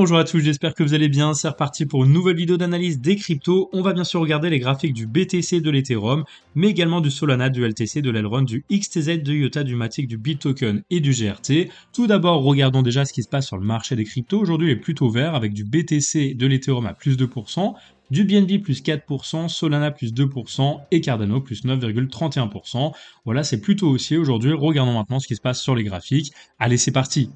Bonjour à tous, j'espère que vous allez bien. C'est reparti pour une nouvelle vidéo d'analyse des cryptos. On va bien sûr regarder les graphiques du BTC, de l'Ethereum, mais également du Solana, du LTC, de l'Elrond, du XTZ, de IOTA, du Matic, du BitToken et du GRT. Tout d'abord, regardons déjà ce qui se passe sur le marché des cryptos. Aujourd'hui, il est plutôt vert avec du BTC, de l'Ethereum à plus 2%, du BNB plus 4%, Solana plus 2% et Cardano plus 9,31%. Voilà, c'est plutôt haussier aujourd'hui. Regardons maintenant ce qui se passe sur les graphiques. Allez, c'est parti!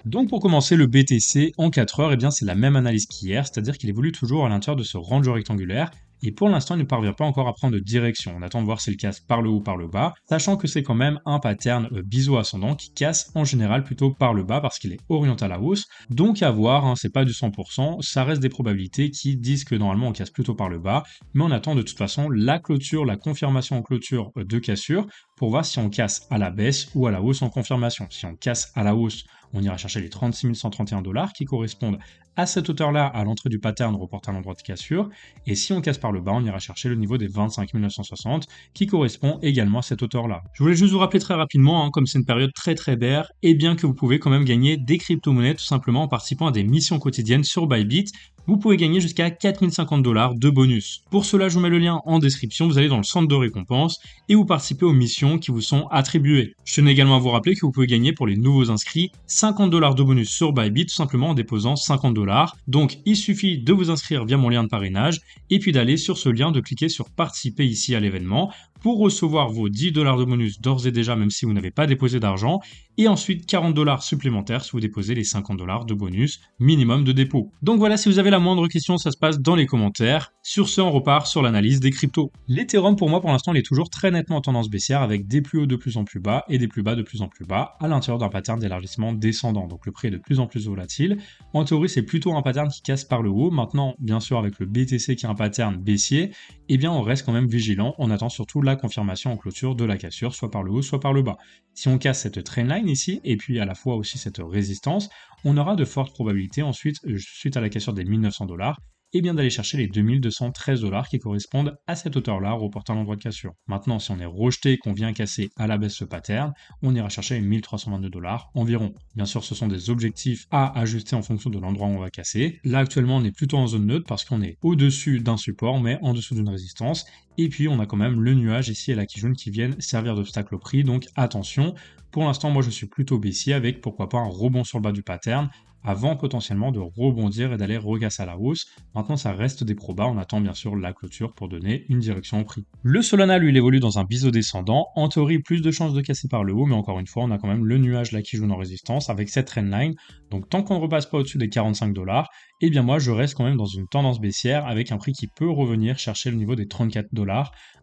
Donc pour commencer, le BTC en 4 heures, eh bien c'est la même analyse qu'hier, c'est-à-dire qu'il évolue toujours à l'intérieur de ce range rectangulaire, et pour l'instant il ne parvient pas encore à prendre de direction. On attend de voir s'il casse par le haut ou par le bas, sachant que c'est quand même un pattern biseau ascendant qui casse en général plutôt par le bas parce qu'il est orienté à la hausse. Donc à voir, c'est pas du 100%, ça reste des probabilités qui disent que normalement on casse plutôt par le bas, mais on attend de toute façon la clôture, la confirmation en clôture de cassure pour voir si on casse à la baisse ou à la hausse en confirmation. Si on casse à la hausse, on ira chercher les 36 131 $ qui correspondent à cette hauteur-là à l'entrée du pattern reporté à l'endroit de cassure. Et si on casse par le bas, on ira chercher le niveau des 25 960 qui correspond également à cette hauteur-là. Je voulais juste vous rappeler très rapidement, comme c'est une période très bear, et bien que vous pouvez quand même gagner des crypto-monnaies tout simplement en participant à des missions quotidiennes sur Bybit. Vous pouvez gagner jusqu'à 4050 $ de bonus. Pour cela, je vous mets le lien en description, vous allez dans le centre de récompense et vous participez aux missions qui vous sont attribuées. Je tenais également à vous rappeler que vous pouvez gagner pour les nouveaux inscrits 50 $ de bonus sur Bybit tout simplement en déposant 50 $. Donc il suffit de vous inscrire via mon lien de parrainage et puis d'aller sur ce lien, de cliquer sur participer ici à l'événement pour recevoir vos 10 $ de bonus d'ores et déjà même si vous n'avez pas déposé d'argent et ensuite 40 $ supplémentaires si vous déposez les 50 $ de bonus minimum de dépôt. Donc voilà, si vous avez la moindre question, ça se passe dans les commentaires. Sur ce, on repart sur l'analyse des cryptos. L'Ethereum, pour moi, pour l'instant, il est toujours très nettement en tendance baissière avec des plus hauts de plus en plus bas et des plus bas de plus en plus bas à l'intérieur d'un pattern d'élargissement descendant. Donc le prix est de plus en plus volatile. En théorie, c'est plutôt un pattern qui casse par le haut. Maintenant, bien sûr, avec le BTC qui est un pattern baissier, eh bien, on reste quand même vigilant. On attend surtout la confirmation en clôture de la cassure, soit par le haut, soit par le bas. Si on casse cette trendline ici, et puis à la fois aussi cette résistance, on aura de fortes probabilités ensuite, suite à la cassure des 1900 $, et bien d'aller chercher les 2213 $ qui correspondent à cette hauteur-là reportée à l'endroit de cassure. Maintenant, si on est rejeté et qu'on vient casser à la baisse ce pattern, on ira chercher les 1322 $ environ. Bien sûr, ce sont des objectifs à ajuster en fonction de l'endroit où on va casser. Là, actuellement, on est plutôt en zone neutre parce qu'on est au-dessus d'un support, mais en dessous d'une résistance. Et puis, on a quand même le nuage ici et la Kijun qui viennent servir d'obstacle au prix, donc attention. Pour l'instant, moi, je suis plutôt baissier avec, pourquoi pas, un rebond sur le bas du pattern, avant potentiellement de rebondir et d'aller recasser à la hausse. Maintenant, ça reste des probas, on attend bien sûr la clôture pour donner une direction au prix. Le Solana, lui, il évolue dans un biseau descendant. En théorie, plus de chances de casser par le haut, mais encore une fois, on a quand même le nuage là qui joue en résistance avec cette trendline. Donc, tant qu'on ne repasse pas au-dessus des 45 $, eh bien moi, je reste quand même dans une tendance baissière avec un prix qui peut revenir chercher le niveau des 34 $,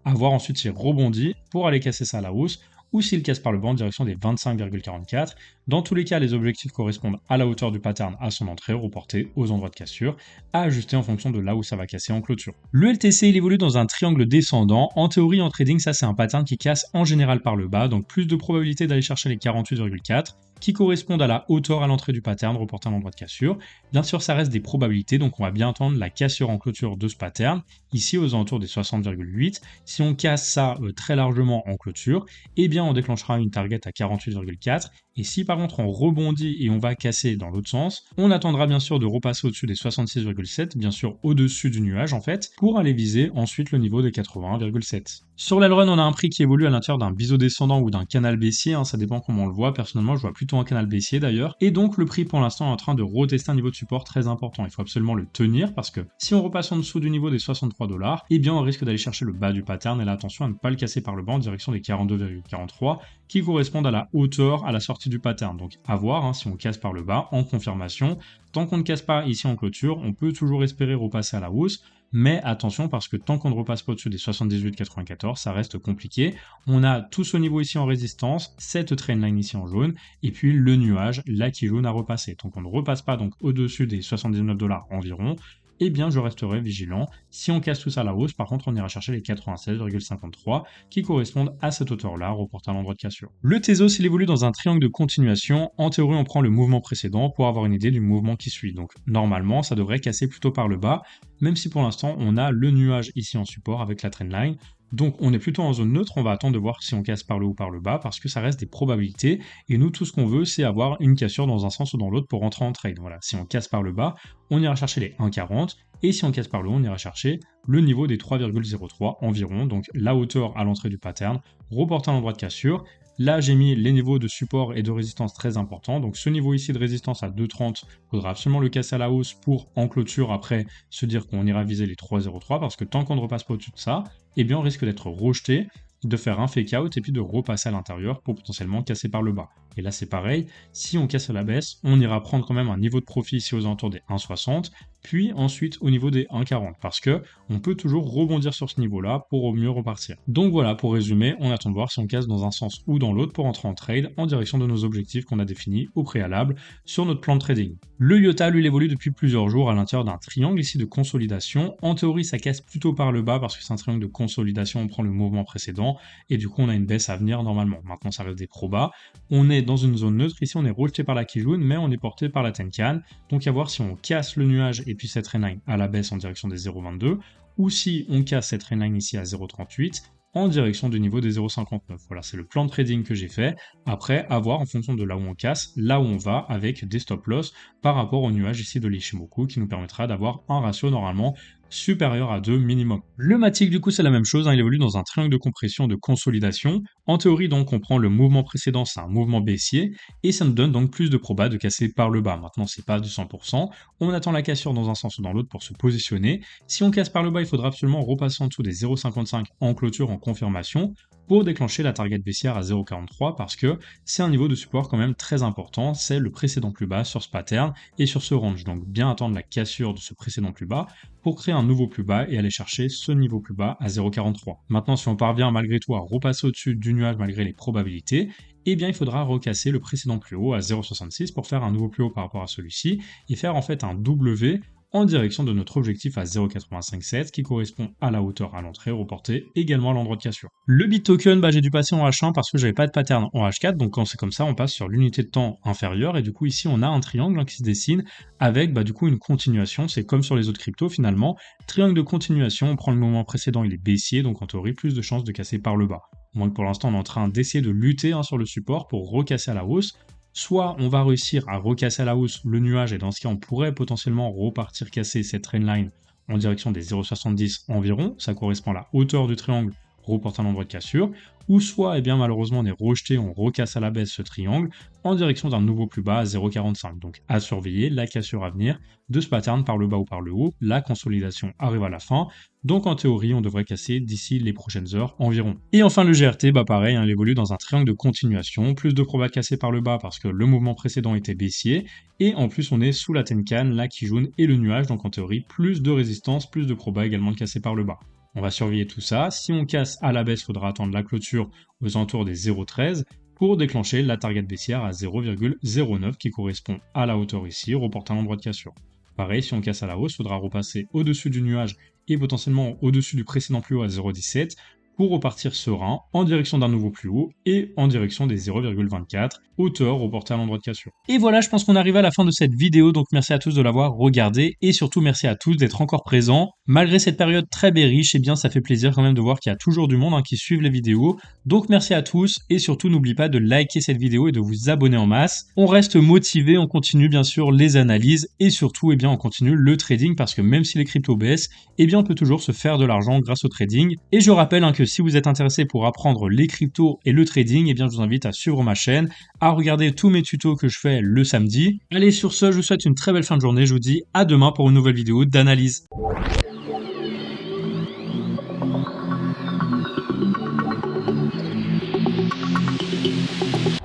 à voir ensuite s'il rebondit pour aller casser ça à la hausse, ou s'il casse par le bas en direction des 25,44. Dans tous les cas, les objectifs correspondent à la hauteur du pattern à son entrée, reporté aux endroits de cassure, à ajuster en fonction de là où ça va casser en clôture. Le LTC, il évolue dans un triangle descendant. En théorie, en trading, ça c'est un pattern qui casse en général par le bas, donc plus de probabilité d'aller chercher les 48,4 qui correspondent à la hauteur à l'entrée du pattern reporté à l'endroit de cassure. Bien sûr, ça reste des probabilités, donc on va bien attendre la cassure en clôture de ce pattern, ici aux alentours des 60,8. Si on casse ça très largement en clôture, eh bien on déclenchera une target à 48,4. Et si par contre on rebondit et on va casser dans l'autre sens, on attendra bien sûr de repasser au-dessus des 66,7, bien sûr au-dessus du nuage en fait, pour aller viser ensuite le niveau des 81,7. Sur l'Elrond, on a un prix qui évolue à l'intérieur d'un biseau descendant ou d'un canal baissier, ça dépend comment on le voit. Personnellement, je vois plutôt un canal baissier d'ailleurs. Et donc le prix pour l'instant est en train de retester un niveau de support très important. Il faut absolument le tenir parce que si on repasse en dessous du niveau des 63 $, eh bien on risque d'aller chercher le bas du pattern et là attention à ne pas le casser par le bas en direction des 42,43 qui correspondent à la hauteur à la sortie du pattern. Donc à voir si on casse par le bas en confirmation. Tant qu'on ne casse pas ici en clôture, on peut toujours espérer repasser à la hausse. Mais attention parce que tant qu'on ne repasse pas au-dessus des 78,94, ça reste compliqué. On a tout ce niveau ici en résistance, cette trendline ici en jaune, et puis le nuage là qui jaune à repasser. Tant qu'on ne repasse pas donc au-dessus des 79 $ environ, eh bien je resterai vigilant. Si on casse tout ça à la hausse, par contre on ira chercher les 96,53 qui correspondent à cette hauteur-là reportée à l'endroit de cassure. Le Tezos, il évolue dans un triangle de continuation. En théorie, on prend le mouvement précédent pour avoir une idée du mouvement qui suit. Donc normalement, ça devrait casser plutôt par le bas, même si pour l'instant on a le nuage ici en support avec la trendline. Donc on est plutôt en zone neutre, on va attendre de voir si on casse par le haut ou par le bas, parce que ça reste des probabilités, et nous tout ce qu'on veut c'est avoir une cassure dans un sens ou dans l'autre pour rentrer en trade. Voilà, si on casse par le bas, on ira chercher les 1,40, et si on casse par le haut, on ira chercher le niveau des 3,03 environ, donc la hauteur à l'entrée du pattern, reporter à l'endroit de cassure. Là, j'ai mis les niveaux de support et de résistance très importants. Donc, ce niveau ici de résistance à 2,30, il faudra absolument le casser à la hausse pour, en clôture, après, se dire qu'on ira viser les 3,03 parce que tant qu'on ne repasse pas au-dessus de ça, eh bien, on risque d'être rejeté, de faire un fake out et puis de repasser à l'intérieur pour potentiellement casser par le bas. Et là, c'est pareil. Si on casse à la baisse, on ira prendre quand même un niveau de profit ici aux alentours des 1,60, puis ensuite au niveau des 1,40 parce que on peut toujours rebondir sur ce niveau-là pour au mieux repartir. Donc voilà, pour résumer, on attend de voir si on casse dans un sens ou dans l'autre pour entrer en trade en direction de nos objectifs qu'on a définis au préalable sur notre plan de trading. Le IOTA, lui, il évolue depuis plusieurs jours à l'intérieur d'un triangle ici de consolidation. En théorie, ça casse plutôt par le bas parce que c'est un triangle de consolidation, on prend le mouvement précédent et du coup, on a une baisse à venir normalement. Maintenant, ça reste des probas. On est dans une zone neutre. Ici, on est rejeté par la Kijun, mais on est porté par la Tenkan. Donc, à voir si on casse le nuage et puis cette trendline à la baisse en direction des 0,22 ou si on casse cette trendline ici à 0,38 en direction du niveau des 0,59. Voilà, c'est le plan de trading que j'ai fait. Après, à voir en fonction de là où on casse, là où on va avec des stop loss par rapport au nuage ici de l'Ichimoku qui nous permettra d'avoir un ratio normalement supérieur à 2 minimum. Le Matic du coup c'est la même chose, il évolue dans un triangle de compression de consolidation. En théorie donc on prend le mouvement précédent, c'est un mouvement baissier, et ça nous donne donc plus de proba de casser par le bas. Maintenant c'est pas du 100%, on attend la cassure dans un sens ou dans l'autre pour se positionner. Si on casse par le bas, il faudra absolument repasser en dessous des 0,55 en clôture en confirmation pour déclencher la target baissière à 0,43 parce que c'est un niveau de support quand même très important, c'est le précédent plus bas sur ce pattern et sur ce range. Donc bien attendre la cassure de ce précédent plus bas pour créer un nouveau plus bas et aller chercher ce niveau plus bas à 0,43. Maintenant, si on parvient malgré tout à repasser au-dessus du nuage malgré les probabilités, eh bien il faudra recasser le précédent plus haut à 0,66 pour faire un nouveau plus haut par rapport à celui-ci et faire en fait un W en direction de notre objectif à 0,857 qui correspond à la hauteur à l'entrée reportée également à l'endroit de cassure. Le BitToken, j'ai dû passer en H1 parce que j'avais pas de pattern en H4, donc quand c'est comme ça, on passe sur l'unité de temps inférieure et du coup ici on a un triangle qui se dessine avec du coup une continuation, c'est comme sur les autres cryptos finalement, triangle de continuation, on prend le mouvement précédent, il est baissier, donc en théorie plus de chances de casser par le bas. Au moins que pour l'instant on est en train d'essayer de lutter sur le support pour recasser à la hausse. Soit on va réussir à recasser à la hausse le nuage et dans ce cas on pourrait potentiellement repartir casser cette trendline en direction des 0,70 environ, ça correspond à la hauteur du triangle reportant l'endroit de cassure, ou soit malheureusement on est rejeté, on recasse à la baisse ce triangle en direction d'un nouveau plus bas à 0,45. Donc à surveiller la cassure à venir de ce pattern par le bas ou par le haut, la consolidation arrive à la fin, donc en théorie on devrait casser d'ici les prochaines heures environ. Et enfin le GRT, pareil, il évolue dans un triangle de continuation, plus de proba cassé par le bas parce que le mouvement précédent était baissier, et en plus on est sous la Tenkan, la Kijun et le nuage, donc en théorie plus de résistance, plus de proba également de casser par le bas. On va surveiller tout ça. Si on casse à la baisse, il faudra attendre la clôture aux alentours des 0,13 pour déclencher la target baissière à 0,09 qui correspond à la hauteur ici, reportant l'endroit de cassure. Pareil, si on casse à la hausse, il faudra repasser au-dessus du nuage et potentiellement au-dessus du précédent plus haut à 0,17 pour repartir serein en direction d'un nouveau plus haut et en direction des 0,24, hauteur reportée à l'endroit de cassure. Et voilà, je pense qu'on arrive à la fin de cette vidéo, donc merci à tous de l'avoir regardé et surtout merci à tous d'être encore présents. Malgré cette période très bearish, ça fait plaisir quand même de voir qu'il y a toujours du monde qui suivent les vidéos. Donc merci à tous et surtout n'oubliez pas de liker cette vidéo et de vous abonner en masse. On reste motivé, on continue bien sûr les analyses et surtout on continue le trading parce que même si les cryptos baissent, on peut toujours se faire de l'argent grâce au trading. Et je rappelle que si vous êtes intéressé pour apprendre les cryptos et le trading, je vous invite à suivre ma chaîne, à regarder tous mes tutos que je fais le samedi. Allez, sur ce, je vous souhaite une très belle fin de journée. Je vous dis à demain pour une nouvelle vidéo d'analyse.